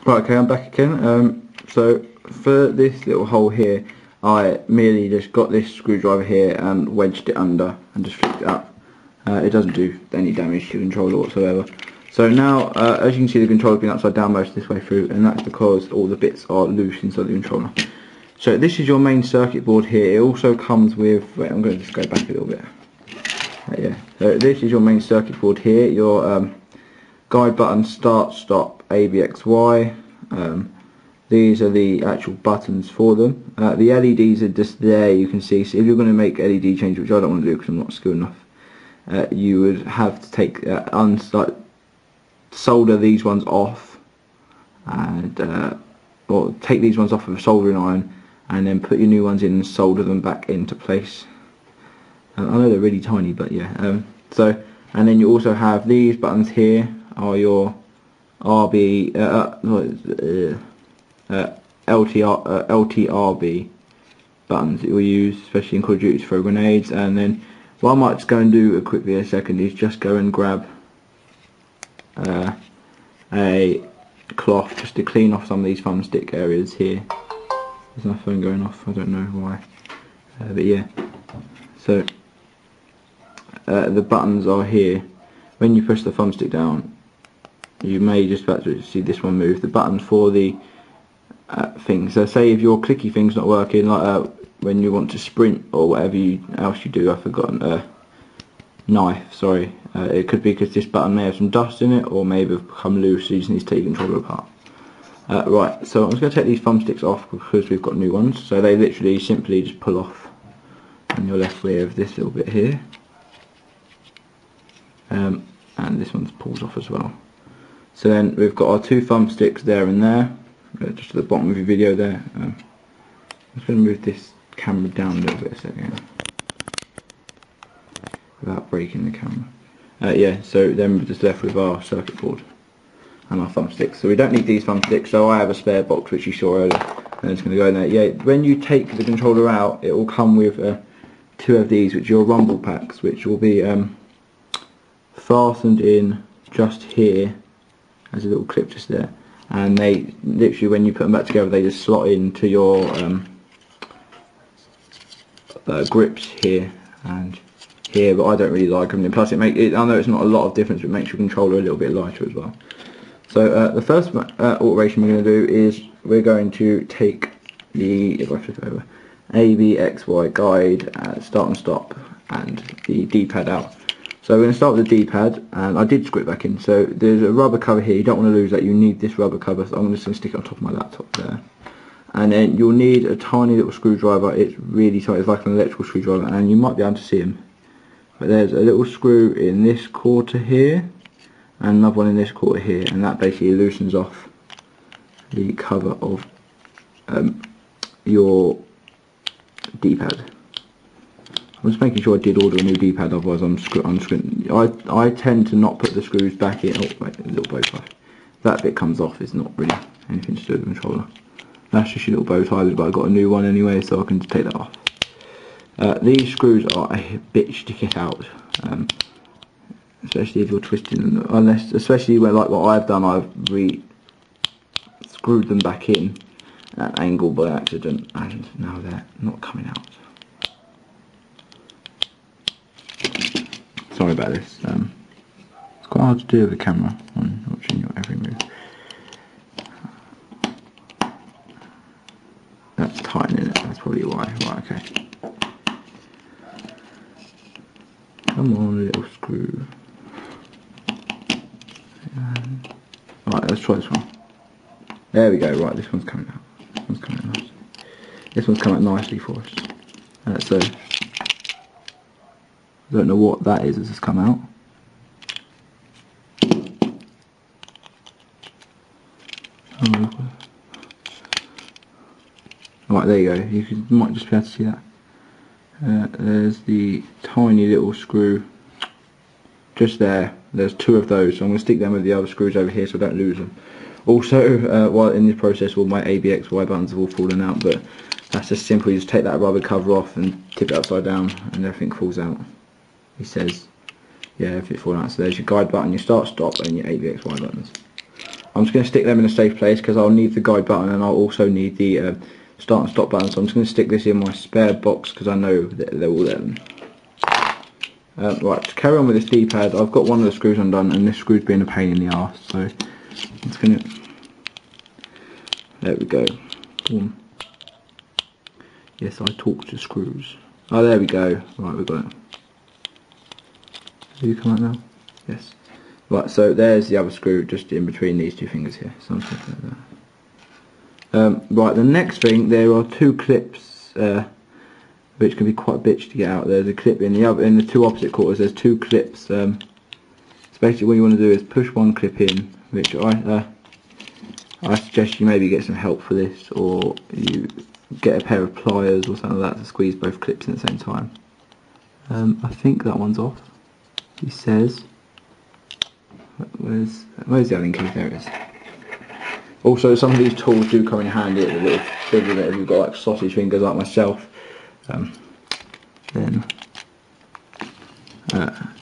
Right, okay, I'm back again. So for this little hole here, I merely just got this screwdriver here and wedged it under and just flicked it up. It doesn't do any damage to the controller whatsoever. So now, as you can see, the controller's been upside down most of this way through, and that's because all the bits are loose inside the controller. So this is your main circuit board here. It also comes with, wait, I'm going to just go back a little bit. Yeah, so this is your main circuit board here. Your guide button, start, stop, A, B, X, Y. These are the actual buttons for them. The LEDs are just there, you can see. So if you're going to make LED change, which I don't want to do because I'm not skilled enough, you would have to take solder these ones off, and or take these ones off with a soldering iron, and then put your new ones in and solder them back into place. I know they're really tiny, but yeah. And then you also have these buttons here are your LTRB buttons that you'll use, especially in Call of Duty, to throw grenades. And then what I might just go and do quickly in a second is just go and grab a cloth just to clean off some of these thumbstick areas here. There's my phone going off, I don't know why, but yeah. So the buttons are here. When you push the thumbstick down, you may just about to see this one move. The buttons for the thing. So say if your clicky thing's not working, like when you want to sprint or whatever else you do, I've forgotten, knife, sorry. It could be because this button may have some dust in it, or maybe have become loose, so you just need to take your controller apart. Right, so I'm just going to take these thumbsticks off because we've got new ones. So they literally simply just pull off, and you're left with this little bit here. And this one pulls off as well. So then we've got our two thumbsticks there and there, just at the bottom of your video there. I'm just going to move this camera down a little bit a second, without breaking the camera. Yeah, so then we're just left with our circuit board and our thumbsticks. So we don't need these thumbsticks, so I have a spare box which you saw earlier, and it's going to go in there. Yeah, when you take the controller out, it will come with two of these, which are your rumble packs, which will be fastened in just here as a little clip just there, and they literally, when you put them back together, they just slot into your grips here and here, but I don't really like them. And plus, I know it's not a lot of difference, but it makes your controller a little bit lighter as well. So the first alteration we're going to do is we're going to take the, if I flip it over, A, B, X, Y guide, start and stop, and the D-pad out. So we're going to start with the D-pad, and I did screw it back in. So there's a rubber cover here. You don't want to lose that. You need this rubber cover, so I'm just going to stick it on top of my laptop there. And then you'll need a tiny little screwdriver. It's really tight. It's like an electrical screwdriver, and you might be able to see them. But there's a little screw in this quarter here, and another one in this quarter here, and that basically loosens off the cover of your D-pad. I'm just making sure I did order a new D-pad, otherwise I tend to not put the screws back in. Oh wait, a little bow tie. That bit comes off, it's not really anything to do with the controller. That's just a little bow tie, but I got a new one anyway, so I can just take that off. These screws are a bitch to get out, especially if you're twisting them. Especially when, like what I've done, I've screwed them back in at an angle by accident, and now they're not coming out. Sorry about this. It's quite hard to do with a camera when watching your every move. That's tightening it, that's probably why. Right, okay. Come on, little screw. Right, let's try this one. There we go, right, this one's coming out. This one's coming out nicely. This one's come out nicely for us. So, I don't know what that is that's come out. Right, there you go. You might just be able to see that. There's the tiny little screw just there. There's two of those, so I'm going to stick them with the other screws over here so I don't lose them. Also, while in this process, all my ABXY buttons have all fallen out, but that's just simple. You just take that rubber cover off and tip it upside down, and everything falls out. He says, yeah, if it falls out. So there's your guide button, your start, stop, and your ABXY buttons. I'm just going to stick them in a safe place because I'll need the guide button and I'll also need the start and stop button. So I'm just going to stick this in my spare box because I know that they're all there. Right, to carry on with this D-pad, I've got one of the screws undone and this screw's been a pain in the arse, so I'm just going to, there we go. Boom. Yes, I talk to screws. Oh, there we go. Right, we've got it. Have you come out now? Yes. Right, so there's the other screw just in between these two fingers here. Something like that. Right, the next thing, there are two clips which can be quite a bitch to get out. There's a clip in the two opposite quarters. There's two clips. So basically, what you want to do is push one clip in, which I suggest you maybe get some help for this, or you get a pair of pliers or something like that to squeeze both clips in at the same time. I think that one's off. He says. Where's the Allen key? There it is. Also, some of these tools do come in handy at the little finger bit. If you've got like sausage fingers like myself, then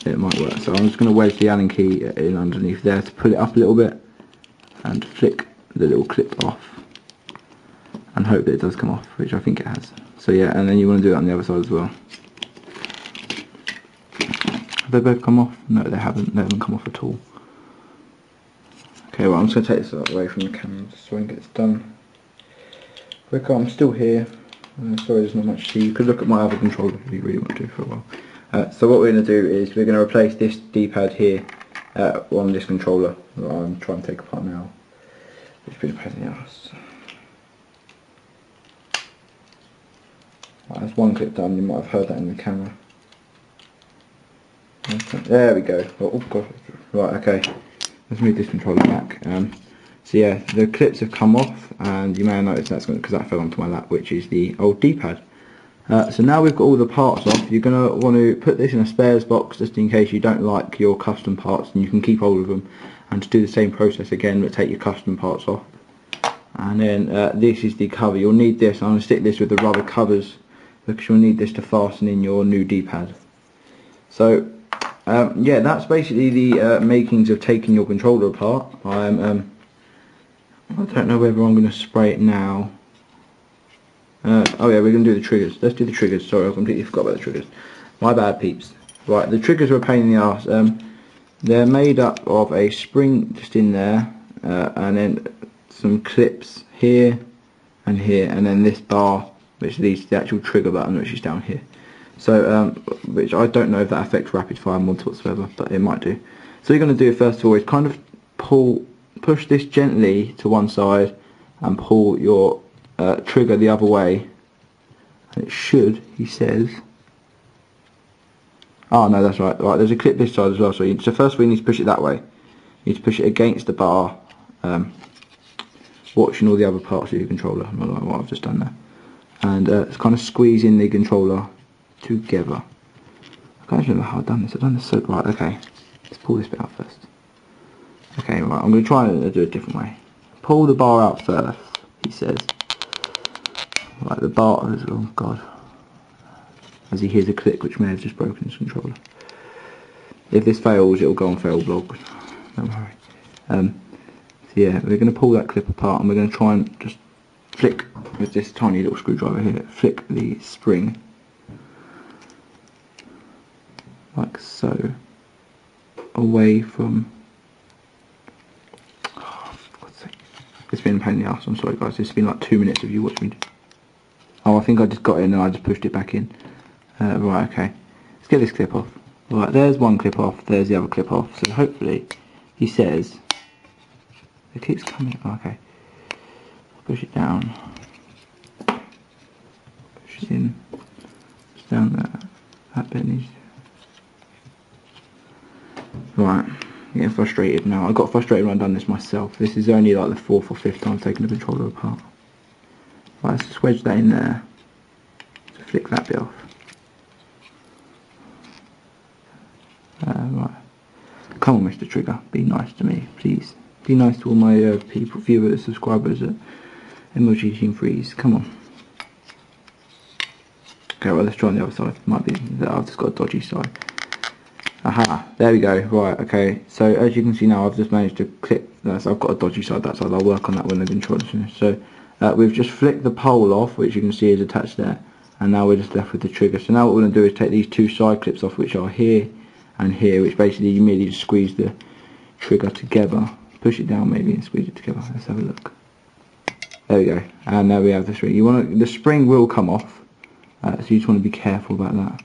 it might work. So I'm just going to wedge the Allen key in underneath there to pull it up a little bit and flick the little clip off and hope that it does come off, which I think it has. So yeah, and then you want to do it on the other side as well. Have they both come off? No, they haven't. They haven't come off at all. Okay, well, I'm just going to take this away from the camera so I can get this done quicker. I'm still here. Sorry, there's not much to see. You could look at my other controller if you really want to for a while. So what we're going to do is we're going to replace this D-pad here on this controller that I'm trying to take apart now. It's been a pain in the arse. Right, that's one clip done. You might have heard that in the camera. There we go. Oh god. Right, okay. Let's move this controller back. So yeah, the clips have come off, and you may have noticed that's because that fell onto my lap, which is the old D-pad. So now we've got all the parts off. You're going to want to put this in a spares box just in case you don't like your custom parts, and you can keep hold of them. And to do the same process again, but take your custom parts off. And then this is the cover. You'll need this. I'm going to stick this with the rubber covers because you'll need this to fasten in your new D-pad. So yeah, that's basically the makings of taking your controller apart. I don't know whether I'm going to spray it now. Oh yeah, we're going to do the triggers. Let's do the triggers. Sorry, I completely forgot about the triggers. My bad, peeps. Right, the triggers are a pain in the arse. They're made up of a spring just in there, and then some clips here and here, and then this bar, which leads to the actual trigger button, which is down here. So, which I don't know if that affects rapid fire mods whatsoever, but it might do. So you're going to do first of all is kind of push this gently to one side and pull your trigger the other way. And it should, he says. Oh no, that's right. Right, there's a clip this side as well. So first we need to push it that way. You need to push it against the bar, watching all the other parts of your controller, like what I've just done there. And it's kind of squeezing the controller together. I can't remember how I've done this. I've done this so right. Okay, let's pull this bit out first. Okay, right. I'm going to try and do it a different way. Pull the bar out first, he says. Right, the bar is, oh god. As he hears a click, which may have just broken his controller. If this fails, it'll go on fail blog. Don't worry. So yeah, we're going to pull that clip apart, and we're going to try and just flick with this tiny little screwdriver here. Flick the spring. Like so, away from, oh, for God's sake, it's been a pain in the arse. I'm sorry guys, it's been like 2 minutes of you watching me. Oh, I think I just got in and I just pushed it back in. Right, okay, let's get this clip off. Right, there's one clip off, there's the other clip off, so hopefully, he says, it keeps coming, oh, okay, push it down, push it in, it's down there, that bit needs to. Right, I'm getting frustrated now. I got frustrated when I've done this myself. This is only like the 4th or 5th time taking the controller apart. Right, let's just wedge that in there. To flick that bit off. Right. Come on, Mr. Trigger. Be nice to me, please. Be nice to all my people, viewers, subscribers at MLG Team Freeze. Come on. Okay, well, let's try on the other side. Might be that I've just got a dodgy side. Aha, there we go. Right, okay. So as you can see now, I've just managed to clip. So I've got a dodgy side that side. I'll work on that when the controller's finished. So we've just flicked the pole off, which you can see is attached there, and now we're just left with the trigger. So now what we're going to do is take these two side clips off, which are here and here, which basically you merely just squeeze the trigger together, push it down maybe, and squeeze it together. Let's have a look. There we go, and there we have the spring. The spring will come off, so you just want to be careful about that.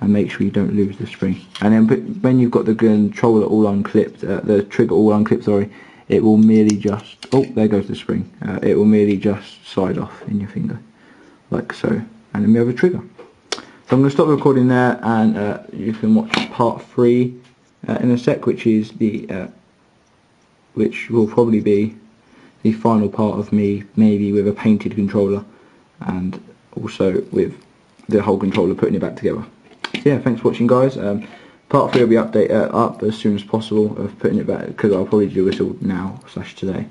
And make sure you don't lose the spring. And then when you've got the controller all unclipped, the trigger all unclipped, sorry, it will merely just, oh, there goes the spring. It will merely just slide off in your finger, like so. And then we have a trigger. So I'm going to stop recording there, and you can watch part 3 in a sec, which is which will probably be the final part of me, maybe with a painted controller, and also with the whole controller, putting it back together. So yeah, thanks for watching, guys. Part 3 will be up as soon as possible of putting it back, because I'll probably do this all now / today.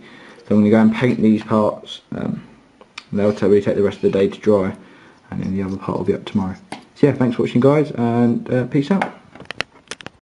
So I'm going to go and paint these parts. They'll probably take the rest of the day to dry, and then the other part will be up tomorrow. So yeah, thanks for watching, guys, and peace out.